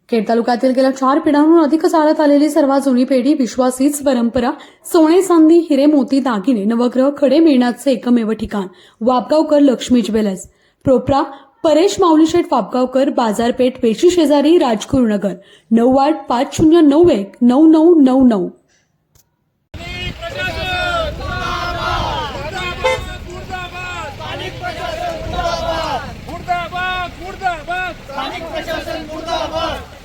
खेड तालुक्यातील गेल्या 4 पिढ्यांहून अधिक चालत आलेली सर्वात जुनी पेढी विश्वास हीच परंपरा सोने चांदी हिरे मोती दागिने नवग्रह खडे मिळण्याचे एकमेव ठिकाण वापगावकर लक्ष्मी ज्वेलर्स प्रोप्रा परेश माऊलीशेठ वापगावकर बाजारपेठ पेशी शेजारी राजगुरुनगर 9850919999 स्थानिक प्रशासन मुर्दाबाद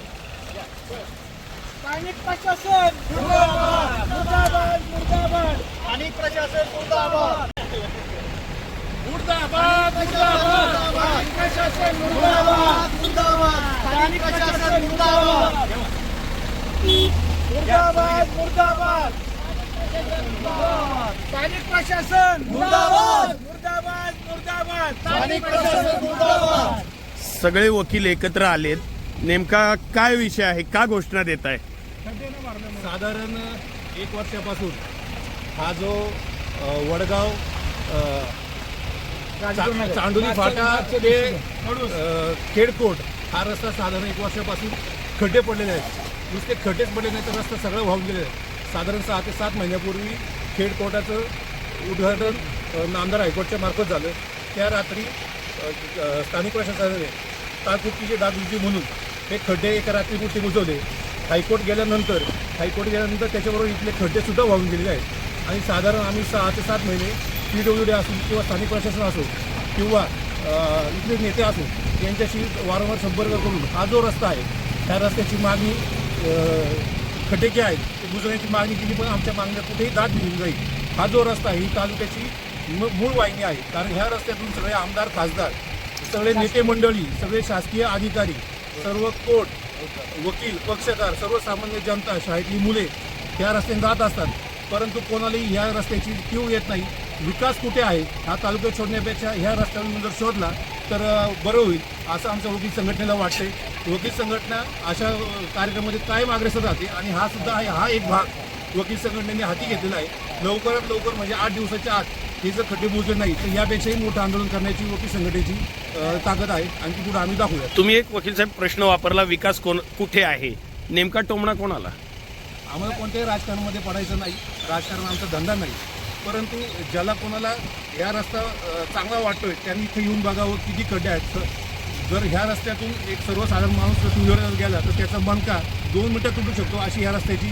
मुर्दाबाद मुर्दाबाद स्थानिक प्रशासन मुर्दाबाद मुर्दाबाद मुर्दाबाद स्थानिक प्रशासन मुर्दाबाद मुर्दाबाद स्थानिक प्रशासन मुर्दाबाद मुर्दाबाद मुर्दाबाद स्थानिक प्रशासन मुर्दाबाद मुर्दाबाद मुर्दाबाद स्थानिक प्रशासन मुर्दाबाद। सगळे वकील एकत्र आलेत, नेमका काय विषय आहे, का घोषणा देत आहे? साधारण 1 वर्षापासून हा जो वडगाव चांडोली फाटा ते खेडकोट हा रस्ता साधारण 1 वर्षापासून खड्डे पडलेले आहेत. नुसते खड्डेच पडले नाही तर रस्ता सगळं वाहून गेलेला आहे. साधारण 6 ते 7 महिन्यापूर्वी खेडकोटाचं उद्घाटन नामदार हायकोर्टच्या मार्फत झालं. त्या रात्री स्थानिक प्रशासनाने तात्पुरतीची डागडुजी म्हणून हे खड्डे एका रात्रीपुरते बुजवले. हायकोर्ट गेल्यानंतर त्याच्याबरोबर इथले खड्डेसुद्धा वाहून गेलेले आहेत. आणि साधारण आम्ही 6 ते 7 महिने PWD असो किंवा स्थानिक प्रशासन असो किंवा इथले नेते असो यांच्याशी वारंवार संपर्क करून हा जो रस्ता आहे त्या रस्त्याची मागणी खड्डे जे आहेत ते बुजवण्याची मागणी केली, पण आमच्या मागण्या कुठेही दाद दिली जाईल. हा जो रस्ता आहे ही तालुक्याची मूळ वाहिनी आहे. कारण ह्या रस्त्यातून सगळे आमदार खासदार सगळे नेते मंडळी सगळे शासकीय अधिकारी सर्व कोर्ट वकील पक्षकार सर्वसामान्य जनता शाळेतली मुले ह्या रस्त्याने जात असतात. परंतु कोणालाही ह्या रस्त्याची कीव येत नाही. विकास कुठे आहे हा तालुक्यात शोधण्यापेक्षा ह्या रस्त्यावरून जर शोधला तर बरं होईल असं आमच्या वकील संघटनेला वाटते. वकील संघटना अशा कार्यक्रमामध्ये कायम अग्रेसर राहते आणि हा सुद्धा आहे हा एक भाग वकील संघटनेने हाती घेतलेला आहे. लवकरात लवकर म्हणजे 8 दिवसाच्या आत हे जर खड्डे बुजले नाही तर यापेक्षाही मोठं आंदोलन करण्याची वकील संघटनेची ताकद आहे आणि ती पुढे आम्ही दाखवूया. तुम्ही एक वकील साहेब प्रश्न वापरला, विकास कुठे आहे, नेमका टोमणा कोणाला? आम्हाला कोणत्याही राजकारणामध्ये पडायचं नाही, राजकारण आमचा धंदा नाही. परंतु ज्याला कोणाला ह्या रस्ता चांगला वाटतोय त्यांनी इथे येऊन बघावं किती खड्डे आहेत. जर ह्या रस्त्यातून एक सर्वसाधारण माणूस टू व्हीलर गेला तर त्याचा मणका 2 मिनिटात तुटू शकतो अशी ह्या रस्त्याची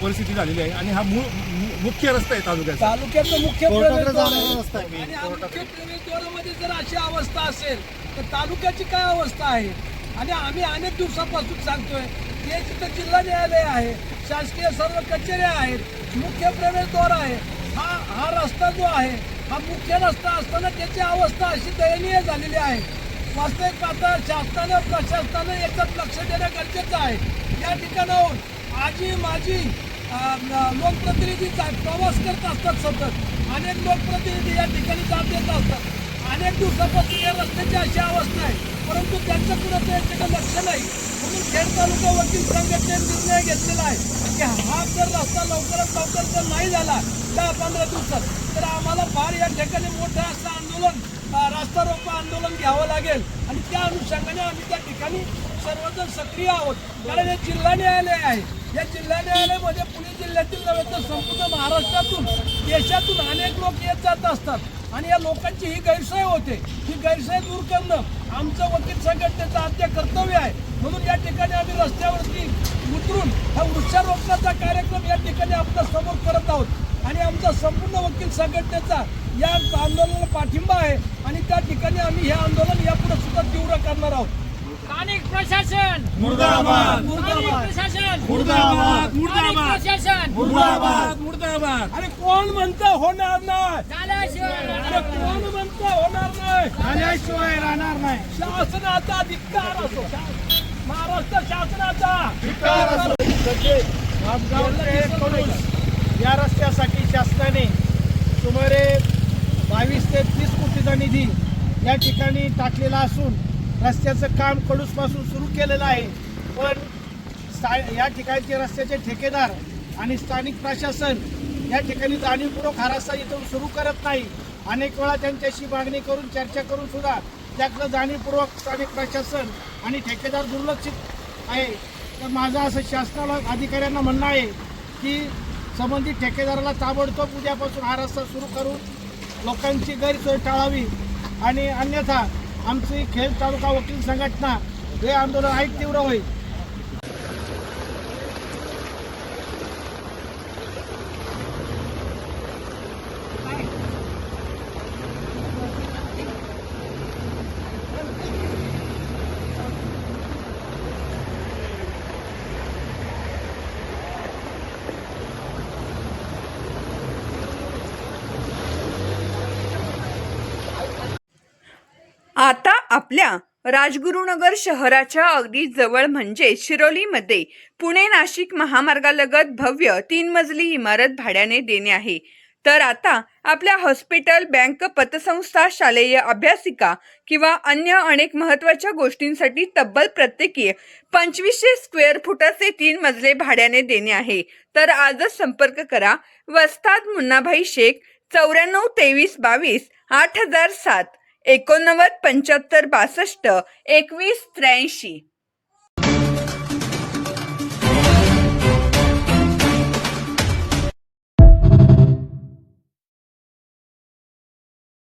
परिस्थिती झालेली आहे. आणि हा मुख्य रस्ता आहे तालुक्याचा मुख्य प्रवेशद्वारामध्ये जर अशी अवस्था असेल तर तालुक्याची काय अवस्था आहे? आणि आम्ही अनेक दिवसापासून सांगतोय की तिथं जिल्हा न्यायालय आहे, शासकीय सर्व कचेऱ्या आहेत, मुख्य प्रवेशद्वार आहे. हा रस्ता जो आहे हा मुख्य रस्ता असताना त्याची अवस्था अशी दयनीय झालेली आहे. वास्तविक आता शासनानं प्रशासनानं याच्यात लक्ष देणं गरजेचं आहे. या ठिकाणाहून आजी माजी लोकप्रतिनिधी प्रवास करत असतात. सतत अनेक लोकप्रतिनिधी या ठिकाणी जात येत असतात. अनेक दिवसापासून या रस्त्याची अशी अवस्था आहे, परंतु त्यांचं कुणाचं याच्याकडे लक्ष नाही. म्हणून खेड तालुका वकील संघटनेने निर्णय घेतलेला आहे की हा जर रस्ता लवकरात लवकर जर नाही झाला 10-15 दिवसात तर आम्हाला फार या ठिकाणी मोठं असं आंदोलन रास्ता रोको आंदोलन घ्यावं लागेल. आणि त्या अनुषंगाने आम्ही त्या ठिकाणी सर्वजण सक्रिय आहोत. कारण हे जिल्हा न्यायालय आहे. या जिल्हा न्यायालयामध्ये पुणे जिल्ह्यातील नव्हे तर संपूर्ण महाराष्ट्रातून देशातून अनेक लोक येत जात असतात आणि या लोकांची ही गैरसोय होते. ही गैरसोय दूर करणं आमचं वकील संघटनेचं आद्य कर्तव्य आहे. म्हणून या ठिकाणी आम्ही रस्त्यावरती उतरून हा वृक्षारोपणाचा कार्यक्रम या ठिकाणी आपल्या समोर करत आहोत. आणि आमचा संपूर्ण वकील संघटनेचा या आंदोलनाला पाठिंबा आहे आणि त्या ठिकाणी आम्ही हे आंदोलन यापुढे सुद्धा तीव्र करणार आहोत. स्थानिक प्रशासन मुर्दाबाद स्थानिक प्रशासन मुर्दाबाद स्थानिक प्रशासन मुर्दाबाद मुर्दाबाद. अरे कोण म्हणतं होणार नाही? झाल्याशिवाय अरे कोण म्हणतं होणार नाही? झाल्याशिवाय राहणार नाही. शासनाचा धिक्कार असो, महाराष्ट्र शासनाचा धिक्कार असो. या रस्त्यासाठी शासनाने सुमारे 22 ते 30 कोटीचा निधी या ठिकाणी टाकलेला असून रस्त्याचं काम कडूसपासून सुरू केलेलं आहे. पण या ठिकाणचे रस्त्याचे ठेकेदार आणि स्थानिक प्रशासन या ठिकाणी जाणीवपूर्वक हा रस्ता इथून सुरू करत नाही. अनेक वेळा त्यांच्याशी मागणी करून चर्चा करून सुद्धा त्याकडे जाणीवपूर्वक स्थानिक प्रशासन आणि ठेकेदार दुर्लक्षित आहे. तर माझं असं शासनाला अधिकाऱ्यांना म्हणणं आहे की संबंधित ठेकेदाराला ताबडतोब उद्यापासून हा रस्ता सुरू करून लोकांची गैरसोय टाळावी आणि अन्यथा आमची खेड तालुका वकील संघटना हे आंदोलन अधिक तीव्र होईल. आता आपल्या राजगुरुनगर शहराच्या अगदी जवळ म्हणजे शिरोलीमध्ये पुणे नाशिक महामार्गालगत भव्य 3 मजली इमारत भाड्याने देणे आहे. तर आता आपल्या हॉस्पिटल, बँक, पतसंस्था, शालेय अभ्यासिका किंवा अन्य अनेक महत्त्वाच्या गोष्टींसाठी तब्बल प्रत्येकी 2500 स्क्वेअर फुटाचे 3 मजले भाड्याने देणे आहे. तर आजच संपर्क करा. वस्ताद मुन्नाभाई शेख, 94 23 22 8007, 89 75 62 21 83.